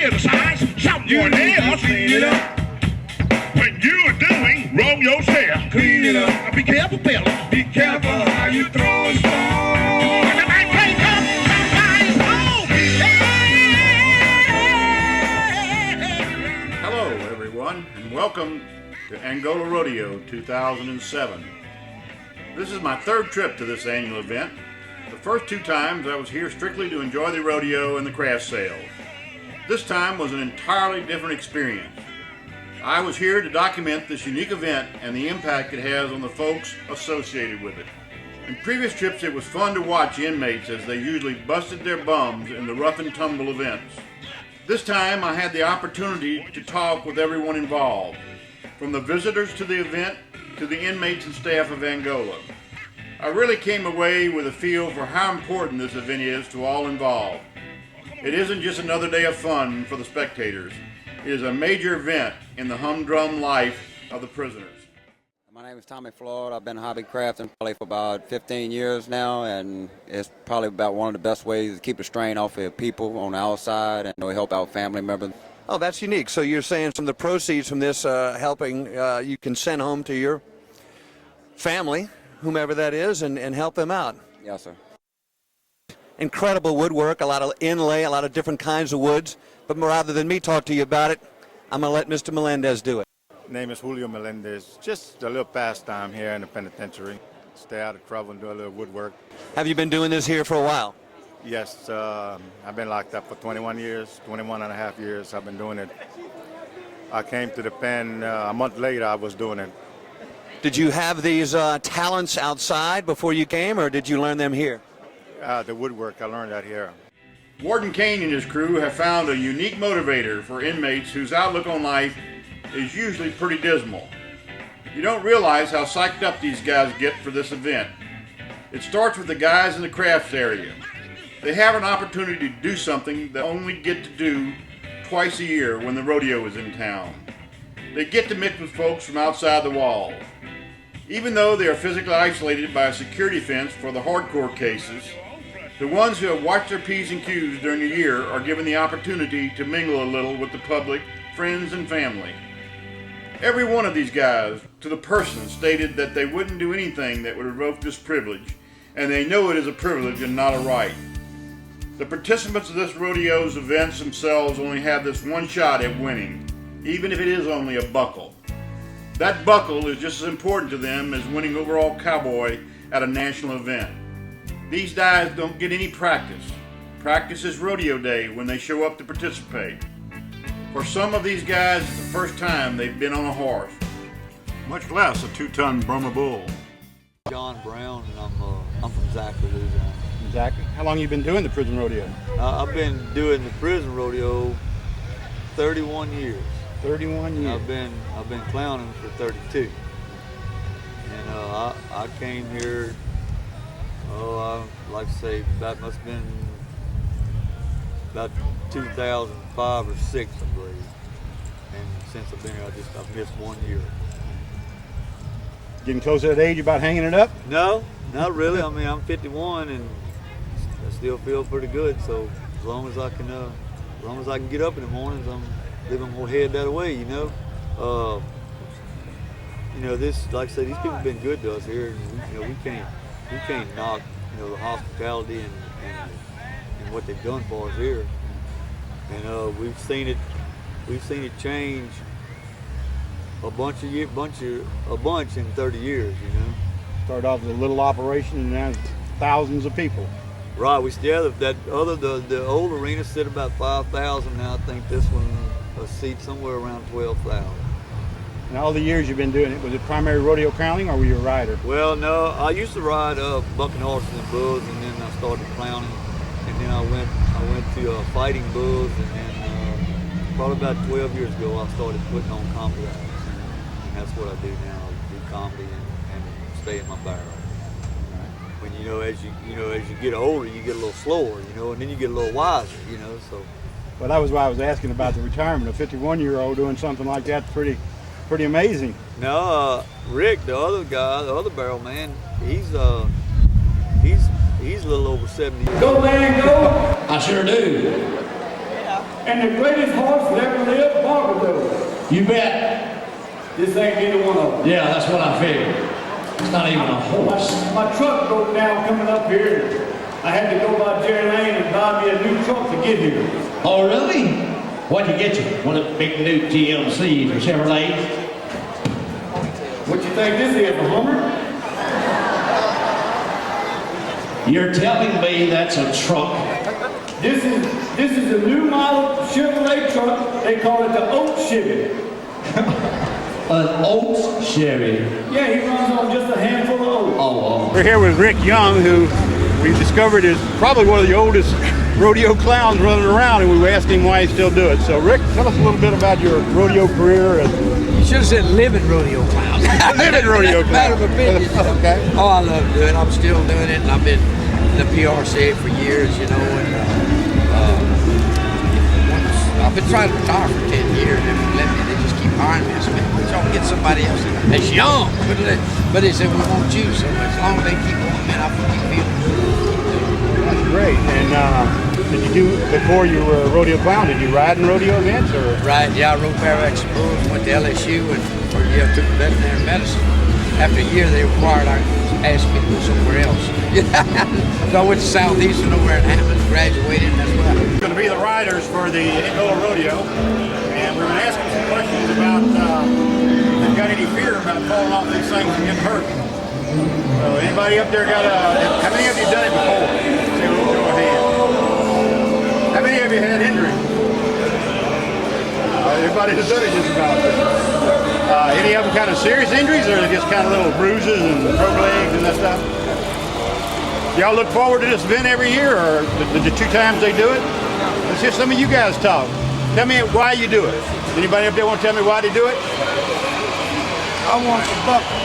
criticize, someone else clean it up. When you are doing wrong yourself, clean it up. Now be careful, fellas. Be careful how you throw a stone. When the night breaks up, somebody's home. Hello, everyone, and welcome to Angola Rodeo 2007. This is my third trip to this annual event. The first two times I was here strictly to enjoy the rodeo and the craft sales. This time was an entirely different experience. I was here to document this unique event and the impact it has on the folks associated with it. In previous trips, it was fun to watch inmates as they usually busted their bums in the rough and tumble events. This time, I had the opportunity to talk with everyone involved, from the visitors to the event to the inmates and staff of Angola. I really came away with a feel for how important this event is to all involved. It isn't just another day of fun for the spectators. It is a major event in the humdrum life of the prisoners. My name is Tommy Floyd. I've been hobby crafting probably for about 15 years now, and it's probably about one of the best ways to keep the strain off of people on the outside and help out family members. Oh, that's unique. So you're saying from the proceeds from this helping, you can send home to your family, whomever that is, and help them out. Yes, sir. Incredible woodwork, a lot of inlay, a lot of different kinds of woods. But rather than me talk to you about it, I'm going to let Mr. Melendez do it. Name is Julio Melendez. Just a little pastime here in the penitentiary. Stay out of trouble and do a little woodwork. Have you been doing this here for a while? Yes, I've been locked up for 21 years, 21 and a half years. I've been doing it. I came to the pen a month later. I was doing it. Did you have these talents outside before you came, or did you learn them here? The woodwork, I learned that here. Warden Kane and his crew have found a unique motivator for inmates whose outlook on life is usually pretty dismal. You don't realize how psyched up these guys get for this event. It starts with the guys in the crafts area. They have an opportunity to do something they only get to do twice a year when the rodeo is in town. They get to mix with folks from outside the walls. Even though they are physically isolated by a security fence for the hardcore cases, the ones who have watched their P's and Q's during the year are given the opportunity to mingle a little with the public, friends, and family. Every one of these guys, to the person, stated that they wouldn't do anything that would revoke this privilege, and they know it is a privilege and not a right. The participants of this rodeo's events themselves only have this one shot at winning, even if it is only a buckle. That buckle is just as important to them as winning overall cowboy at a national event. These guys don't get any practice. Practice is rodeo day when they show up to participate. For some of these guys, it's the first time they've been on a horse, much less a 2-ton Burma bull. John Brown, and I'm from Zachary, Louisiana. Zachary, how long have you been doing the prison rodeo? I've been doing the prison rodeo 31 years. 31 years. I've been clowning for 32. And I came here. I'd like to say that must have been about 2005 or 6, I believe. And since I've been here, I've missed 1 year. Getting close to that age about hanging it up? No, not really. I mean, I'm 51 and I still feel pretty good. So as long as I can get up in the mornings, I'm living more head that way, This, like I said, these people have been good to us here, and we can't knock, the hospitality and what they've done for us here. And we've seen it change a bunch in 30 years, Started off as a little operation and now thousands of people. Right, the old arena sit about 5,000 now. I think this one seats somewhere around 12,000. And all the years you've been doing it, was it primary rodeo clowning or were you a rider? Well, no, I used to ride bucking horses and bulls, and then I started clowning, and then I went to fighting bulls, and then probably about 12 years ago I started putting on comedy acts, and that's what I do now. I do comedy and stay in my barrel. When as you get older, you get a little slower, and then you get a little wiser, So. Well, that was why I was asking about the retirement. A 51-year-old doing something like that's pretty amazing. No, Rick, the other guy, the other barrel man, he's a little over 70 years old. Go, man, go! I sure do. and the greatest horse that ever lived, Barbados. You bet. This ain't either one of them. Yeah, that's what I figured. It's not even a horse. My truck broke down coming up here. I had to go by Jerry Lane and buy me a new truck to get here. Oh, really? What'd you get you? One of the big new GMCs or Chevrolet? What you think this is, a Hummer? You're telling me that's a truck? This is a new model Chevrolet truck. They call it the Oak Chevy. An Oaks Chevy? Yeah, he runs on just a handful of oats. Oh, We're here with Rick Young, who we've discovered is probably one of the oldest rodeo clowns running around, and we asked him why he still do it. So Rick, tell us a little bit about your rodeo career. You should have said living rodeo clown. Living rodeo clown. Matter of opinion. Okay. Oh, I love doing it. I'm still doing it, and I've been in the PRCA for years, you know, and I've been trying to retire for 10 years. They just keep hiring me. I said, we don't get somebody else that's young. But they said, we won't you. So as long as they keep going, man, I can keep feeling. That's great. And did you do, before you were a rodeo clown, did you ride in rodeo events? Or? Right, yeah, I rode bareback bulls, went to LSU, and for a year I took veterinary medicine. After a year, they required I asked me to go somewhere else. So I went to Southeastern over in Hammond, graduated, and that's what I We're going to be the riders for the Angola Rodeo, and we're going to ask them some questions about if they've got any fear about falling off these things and getting hurt. So anybody up there got how many of you done it before? Say a little show of hands. How many of you had injuries? Everybody has done it just about. Any of them kind of serious injuries, or just kind of little bruises and broke legs and that stuff? Y'all look forward to this event every year, or the 2 times they do it? Let's hear some of you guys talk. Tell me why you do it. Anybody up there want to tell me why they do it? I want the buckle.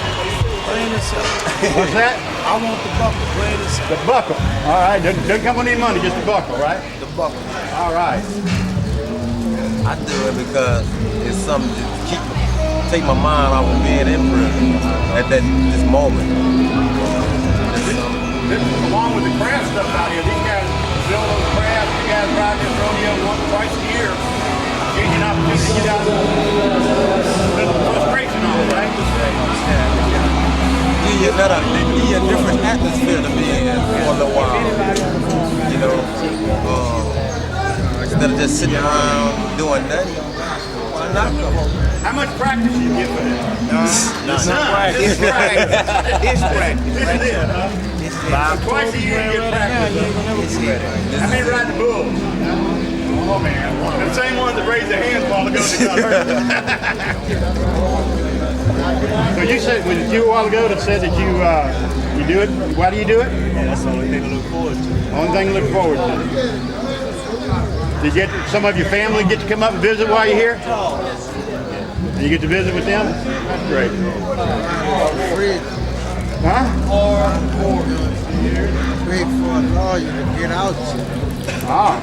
Plain and simple. What's that? I want the buckle. Plain and simple. The buckle. All right. Doesn't come with any money, just the buckle, right? The buckle. All right. I do it because it's something to take my mind off of being in prison at this moment. This is along with the craft stuff out here. These guys build those crafts. You guys ride this rodeo once, twice a year. Give you an opportunity to get out of the frustration on it, right? Give you a different atmosphere to be in for a little while. You know, instead of just sitting around doing nothing. Why not come home? How much practice you get for this? None. It's practice. It's practice. This is it, huh? Twice a year you get practice. How many ride the bulls? Oh man, the same ones that raised their hands while ago that got hurt. So you said, was it you a while ago that said that you do it? Why do you do it? Yeah, that's the only thing to look forward to. Only thing to look forward to. Did you get some of your family get to come up and visit while you're here? And you get to visit with them? That's great. Huh? Wait for a lawyer to get out. Ah.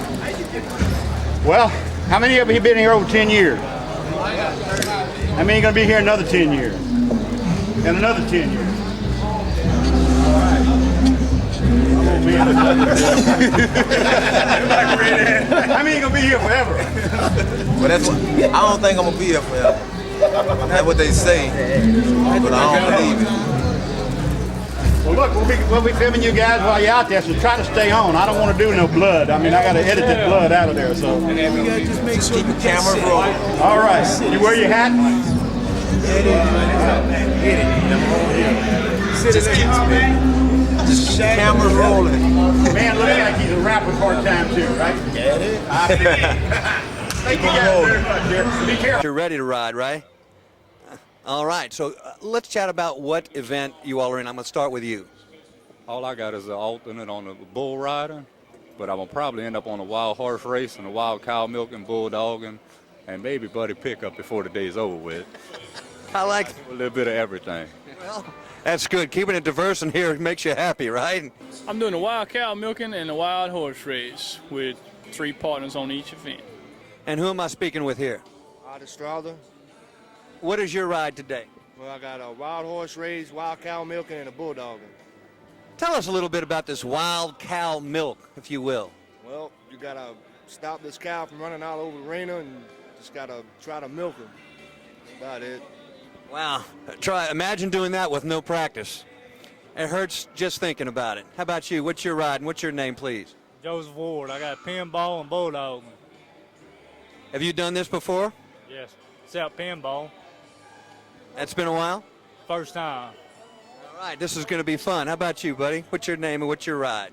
Well, how many of you have been here over 10 years? How many are going to be here another 10 years? And another 10 years? Oh, man. How many are going to be here forever? But that's what, I don't think I'm going to be here forever. That's what they say, but I don't believe it. Well, look, we'll be filming you guys while you're out there, so try to stay on. I don't want to do no blood. I mean, I got to edit this blood out of there, so. We gotta just make sure Keep the camera rolling. All right. You wear your hat? Just keep the camera rolling. Man, looks like he's a rapper part-time too, right? Get it? Thank you guys very much, dear. Be careful. You're ready to ride, right? All right, so let's chat about what event you all are in. I'm going to start with you. All I got is an alternate on the bull riding, but I'm going to probably end up on a wild horse race and a wild cow milking, bulldogging, and maybe buddy pickup before the day's over with. I like a little bit of everything. Well, that's good. Keeping it diverse in here makes you happy, right? I'm doing a wild cow milking and a wild horse race with 3 partners on each event. And who am I speaking with here? Estrada. What is your ride today? Well, I got a wild horse race, wild cow milking, and a bulldogging. Tell us a little bit about this wild cow milk, if you will. Well, you got a stop this cow from running all over the arena, and just got to try to milk him. That's about it. Wow. Imagine doing that with no practice. It hurts just thinking about it. How about you? What's your ride and what's your name, please? Joseph Ward. I got pinball and bulldog. Have you done this before? Yes, except pinball. That's been a while? First time. All right, this is going to be fun. How about you, buddy? What's your name and what's your ride?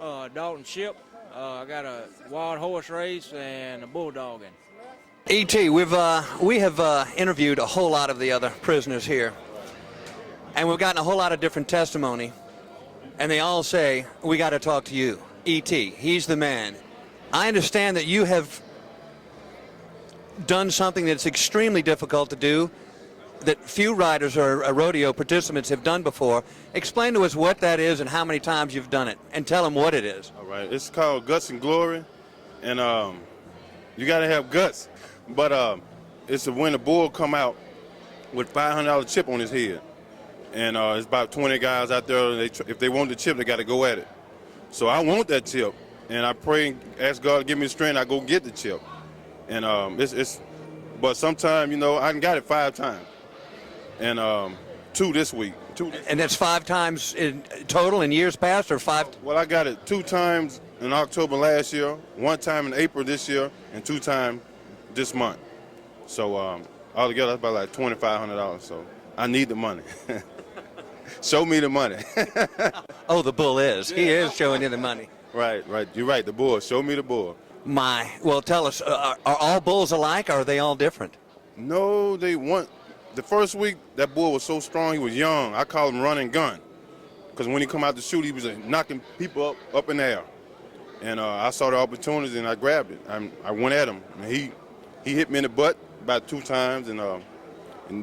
Dalton Ship. I got a wild horse race and a bulldogging. E.T., we have interviewed a whole lot of the other prisoners here, and we've gotten a whole lot of different testimony, and they all say, we got to talk to you. E.T., he's the man. I understand that you have done something that's extremely difficult to do, that few riders or rodeo participants have done before. Explain to us what that is and how many times you've done it, and tell them what it is. All right, it's called Guts and Glory, and you got to have guts. But it's when the bull come out with $500 chip on his head, and it's about 20 guys out there. If they want the chip, they got to go at it. So I want that chip, and I pray and ask God to give me the strength. I go get the chip, and but sometimes, you know, I done got it 5 times, and 2 this week. And that's 5 times in total in years past, or 5? Well, I got it 2 times in October last year, 1 time in April this year, and 2 times this month. So altogether, that's about like $2,500. So I need the money. Show me the money. Oh, the bull is. He is showing you the money. Right. You're right. The bull. Show me the bull. Well, tell us, are all bulls alike, or are they all different? No, the first week, that bull was so strong, he was young. I call him running gun. Because when he come out to shoot, he was knocking people up in the air. And I saw the opportunity, and I grabbed it. I went at him, and he hit me in the butt about 2 times, and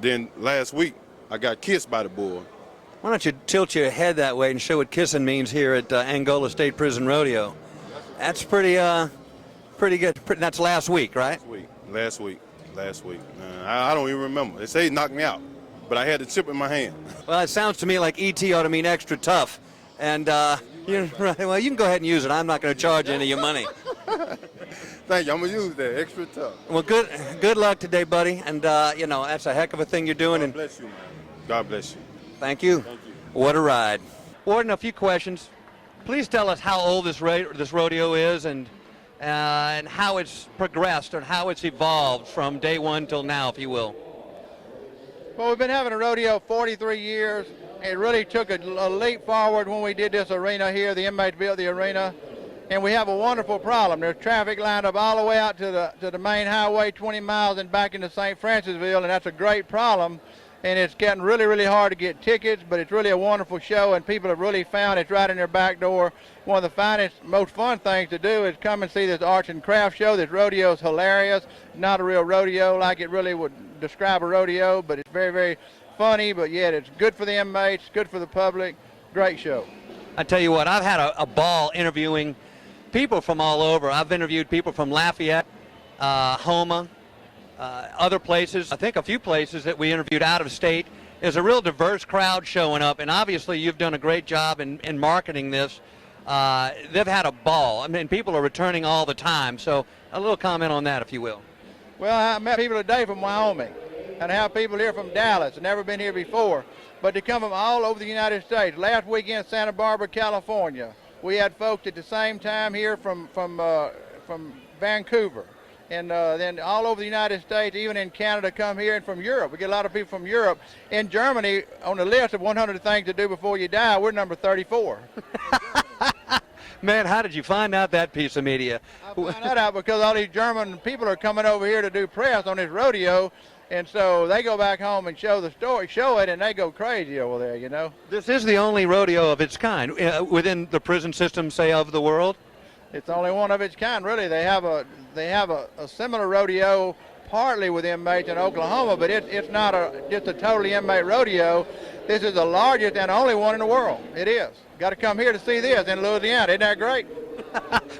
then last week I got kissed by the bull. Why don't you tilt your head that way and show what kissing means here at Angola State Prison Rodeo? That's pretty good. That's last week, right? Last week. I don't even remember. They say he knocked me out, but I had the chip in my hand. Well, it sounds to me like E.T. ought to mean extra tough, and well, you can go ahead and use it. I'm not going to charge any of your money. Thank you. I'm going to use that. Extra tough. Well, good luck today, buddy. And, that's a heck of a thing you're doing. God bless you, man. God bless you. Thank you. What a ride. Warden, a few questions. Please tell us how old this rodeo is and how it's progressed and how it's evolved from day one till now, if you will. Well, we've been having a rodeo 43 years. It really took a leap forward when we did this arena here. The inmates built the arena. And we have a wonderful problem. There's traffic lined up all the way out to the main highway, 20 miles, and back into St. Francisville, and that's a great problem. And it's getting really, really hard to get tickets, but it's really a wonderful show, and people have really found it's right in their back door. One of the finest, most fun things to do is come and see this arts and crafts show. This rodeo is hilarious. Not a real rodeo like it really would describe a rodeo, but it's very, very funny, but yet it's good for the inmates, good for the public. Great show. I tell you what, I've had a ball interviewing people from all over. I've interviewed people from Lafayette, Houma, other places. I think a few places that we interviewed out of state. There's a real diverse crowd showing up, and obviously you've done a great job in marketing this. They've had a ball. I mean, people are returning all the time. So a little comment on that, if you will. Well, I met people today from Wyoming, and I have people here from Dallas, never been here before, but they come from all over the United States. Last weekend, Santa Barbara, California. We had folks at the same time here from Vancouver. And then all over the United States, even in Canada, come here, and from Europe. We get a lot of people from Europe. In Germany, on the list of 100 things to do before you die, we're number 34. Man, how did you find out that piece of media? I found that out because all these German people are coming over here to do press on this rodeo, and so they go back home and show the story, show it, and they go crazy over there, you know. This is the only rodeo of its kind within the prison system, say, of the world? It's the only one of its kind, really. They have a similar rodeo, partly with inmates in Oklahoma, but it's not just a totally inmate rodeo. This is the largest and only one in the world. It is. Got to come here to see this in Louisiana. Isn't that great?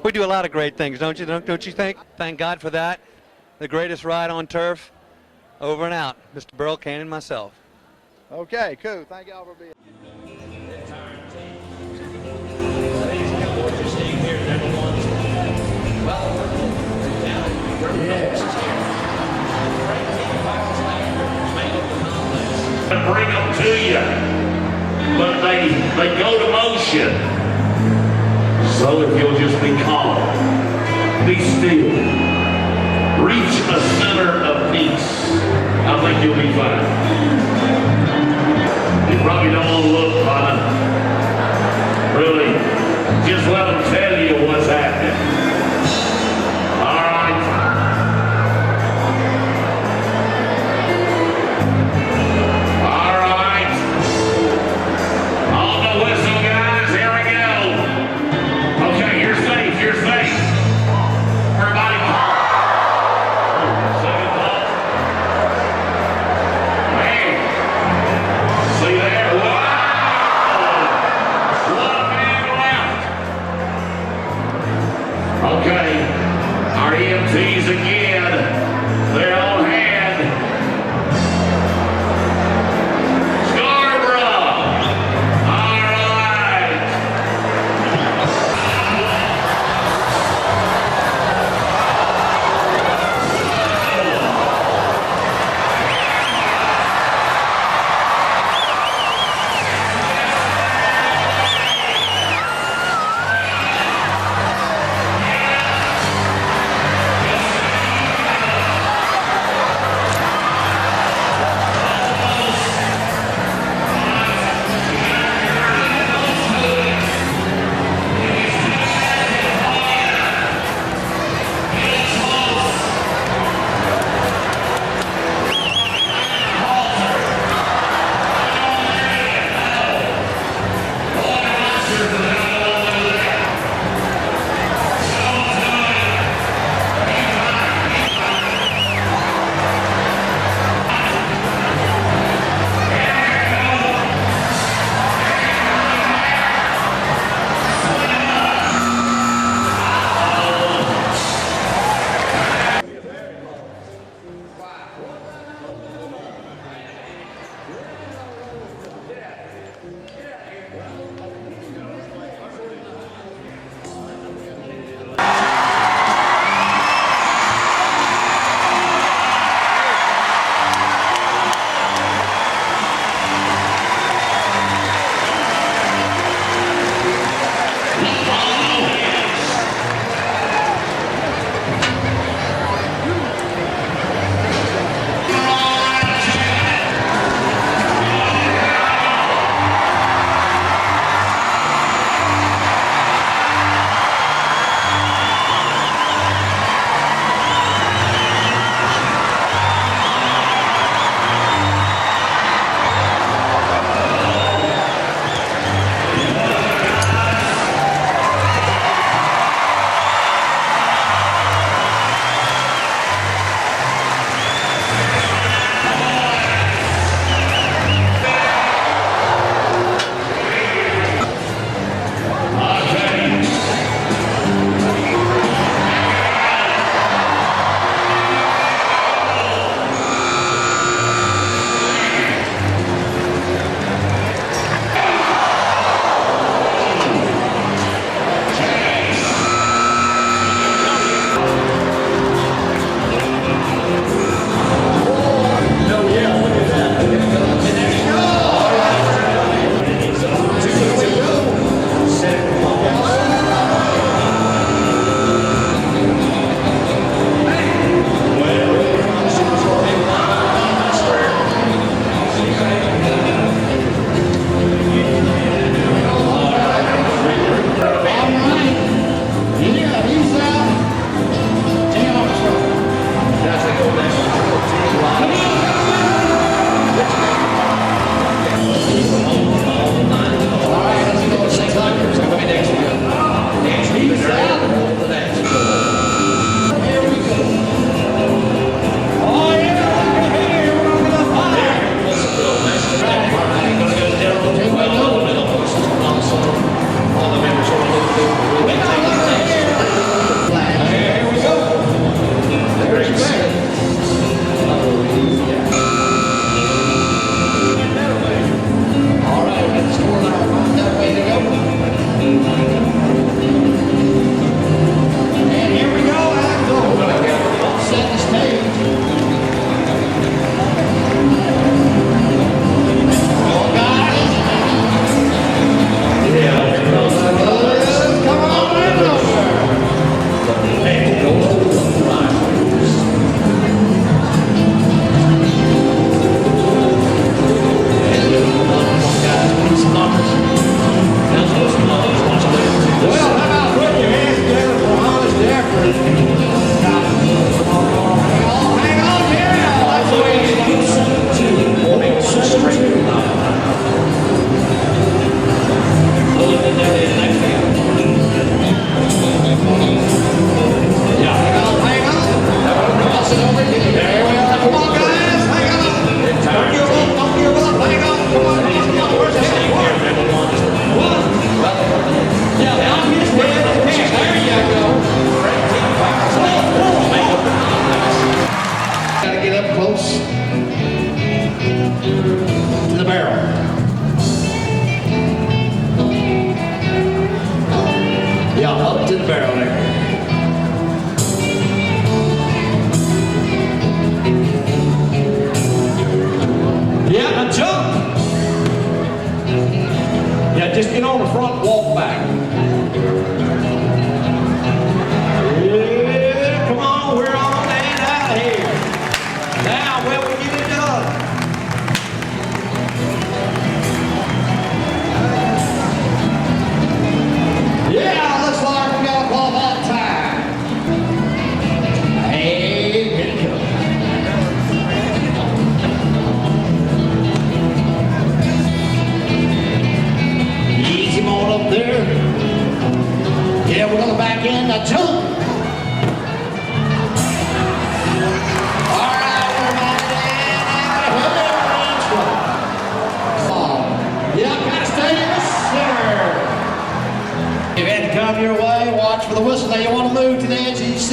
We do a lot of great things, don't you? Don't you think? Thank God for that. The greatest ride on turf. Over and out. Mr. Burl Kane and myself. Okay, cool. Thank y'all for being Well, Bring them to you, but they go to motion. So if you'll just be calm, be still, reach a center of peace, I think you'll be fine. You probably don't want to look, Father. Really, just let them tell you what's happening. All right.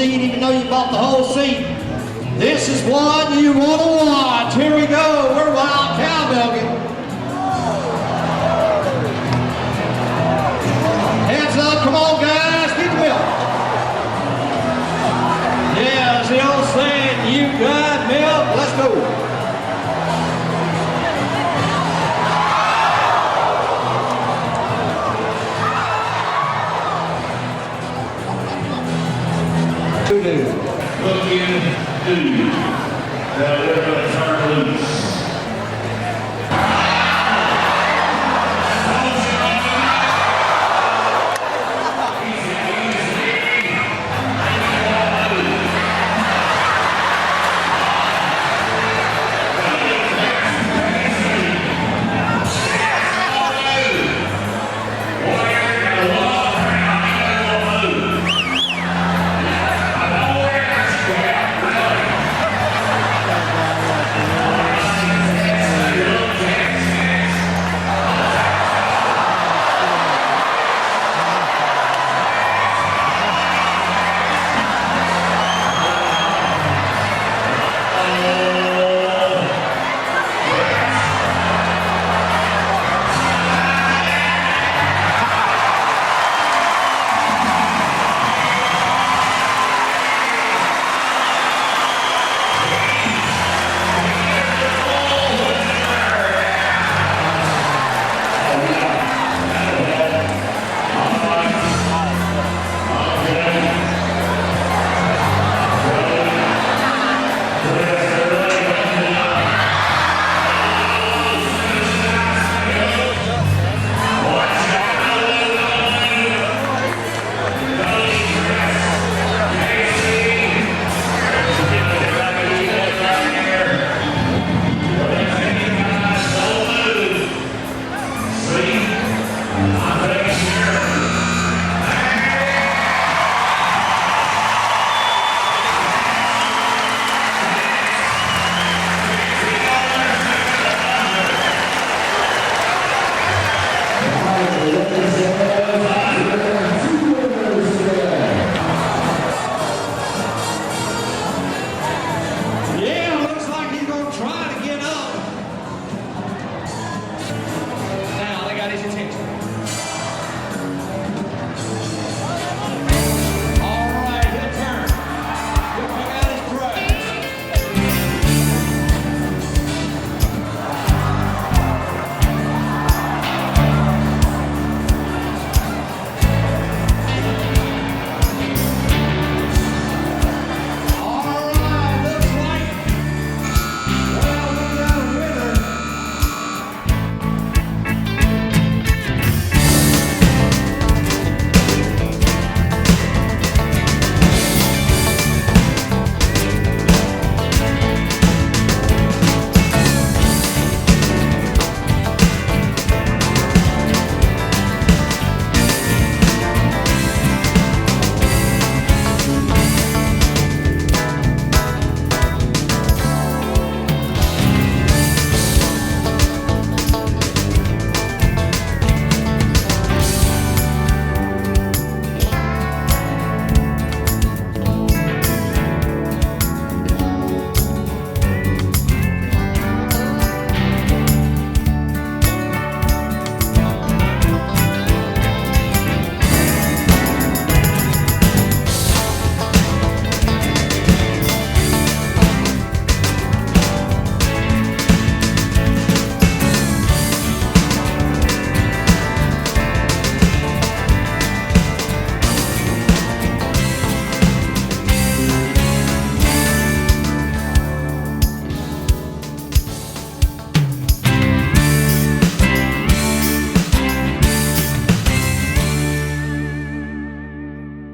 seat even though you bought the whole seat. This is one you want to watch. Here we go. We're wild cow milking. Hands up. Come on, guys. Get the milk. Yeah, as the old saying, you got milk. Let's go. Looking due. Now we're going to turn loose.